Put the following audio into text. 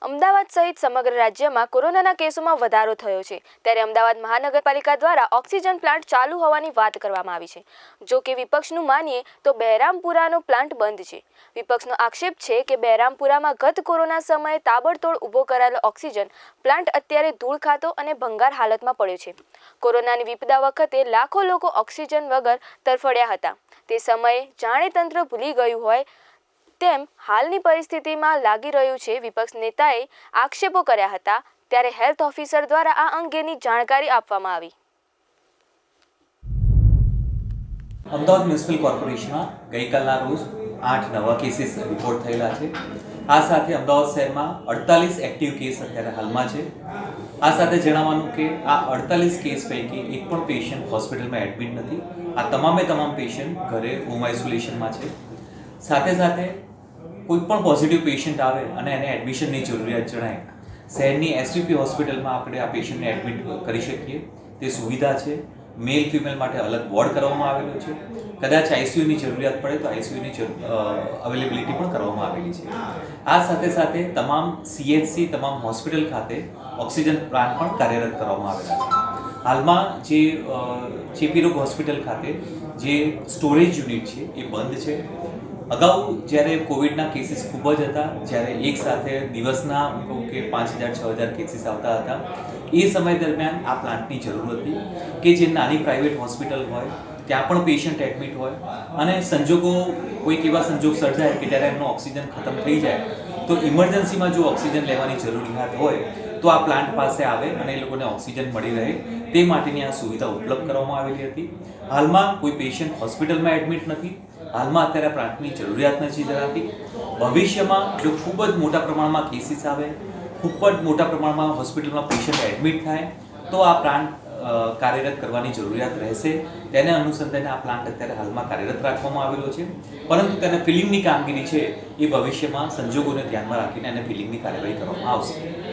અમદાવાદ સહિત સમગ્ર રાજ્યમાં કોરોનાના કેસોમાં વધારો થયો છે ત્યારે અમદાવાદ મહાનગરપાલિકા દ્વારા ઓક્સિજન પ્લાન્ટ ચાલુ હોવાની વાત કરવામાં આવી છે। જો કે વિપક્ષનું માનીએ તો બહેરામપુરાનો પ્લાન્ટ બંધ છે। વિપક્ષનો આક્ષેપ છે કે બહેરામપુરામાં ગત કોરોના સમયે તાબડતોડ ઊભો કરાયેલો ઓક્સિજન પ્લાન્ટ અત્યારે ધૂળ ખાતો અને ભંગાર હાલતમાં પડ્યો છે। કોરોનાની વિપદા વખતે લાખો લોકો ઓક્સિજન વગર તરફડ્યા હતા। તે સમયે જાણે તંત્ર ભૂલી ગયું હોય તેમ હાલની પરિસ્થિતિમાં લાગી રહ્યું છે। વિપક્ષ નેતાએ આક્ષેપો કર્યા હતા ત્યારે હેલ્થ ઓફિસર દ્વારા આ અંગેની જાણકારી આપવામાં આવી। અમદાવાદ મ્યુનિસિપલ કોર્પોરેશનમાં ગઈકાલના રોજ 8 નવા કેસીસ રિપોર્ટ થયેલા છે। આ સાથે અમદાવાદ શહેરમાં 48 એક્ટિવ કેસ અત્યારે હાલમાં છે। આ સાથે જણાવવાનું કે આ 48 કેસ પૈકી એક પણ પેશન્ટ હોસ્પિટલમાં એડમિટ નથી। આ તમામ પેશન્ટ ઘરે હોમ આઇસોલેશનમાં છે। સાથે સાથે કોઈ પણ પોઝિટિવ પેશન્ટ આવે અને એને એડમિશનની જરૂરિયાત જણાય, શહેરની એસટીપી હોસ્પિટલમાં આપણે આ પેશન્ટને એડમિટ કરી શકીએ તે સુવિધા છે। મેલ ફિમેલ માટે અલગ વોર્ડ કરવામાં આવેલો છે। કદાચ આઈસીયુની જરૂરિયાત પડે તો આઈસીયુની અવેલેબિલિટી પણ કરવામાં આવેલી છે। આ સાથે સાથે તમામ સીએચસી તમામ હોસ્પિટલ ખાતે ઓક્સિજન પ્લાન્ટ પણ કાર્યરત કરવામાં આવેલા છે। હાલમાં જે ચેપી રોગ હોસ્પિટલ ખાતે જે સ્ટોરેજ યુનિટ છે એ બંધ છે। અગાઉ જ્યારે કોવિડના કેસીસ ખૂબ જ હતા, જ્યારે એક સાથે દિવસના કહું કે 5000-6000 કેસીસ આવતા હતા, એ સમય દરમિયાન આ પ્લાન્ટની જરૂર હતી કે જે નાની પ્રાઇવેટ હોસ્પિટલ હોય ત્યાં પણ પેશન્ટ એડમિટ હોય અને સંજોગો કોઈક એવા સંજોગ સર્જાય કે જ્યારે એમનો ઓક્સિજન ખતમ થઈ જાય તો ઇમરજન્સીમાં જો ઓક્સિજન લેવાની જરૂરિયાત હોય તો આ પ્લાન્ટ પાસે આવે અને એ લોકોને ઓક્સિજન મળી રહે તે માટેની આ સુવિધા ઉપલબ્ધ કરવામાં આવેલી હતી। હાલમાં કોઈ પેશન્ટ હોસ્પિટલમાં એડમિટ નથી। હાલમાં અત્યારે પ્લાન્ટની જરૂરિયાત નથી ધરાતી। ભવિષ્યમાં જો ખૂબ જ મોટા પ્રમાણમાં કેસીસ આવે, ખૂબ જ મોટા પ્રમાણમાં હોસ્પિટલમાં પેશન્ટ એડમિટ થાય તો આ પ્લાન્ટ કાર્યરત કરવાની જરૂરિયાત રહેશે। તેને અનુસંધાને આ પ્લાન્ટ અત્યારે હાલમાં કાર્યરત રાખવામાં આવેલો છે, પરંતુ તેને ફિલિંગની કામગીરી છે એ ભવિષ્યમાં સંજોગોને ધ્યાનમાં રાખીને એને ફિલિંગની કાર્યવાહી કરવામાં આવશે।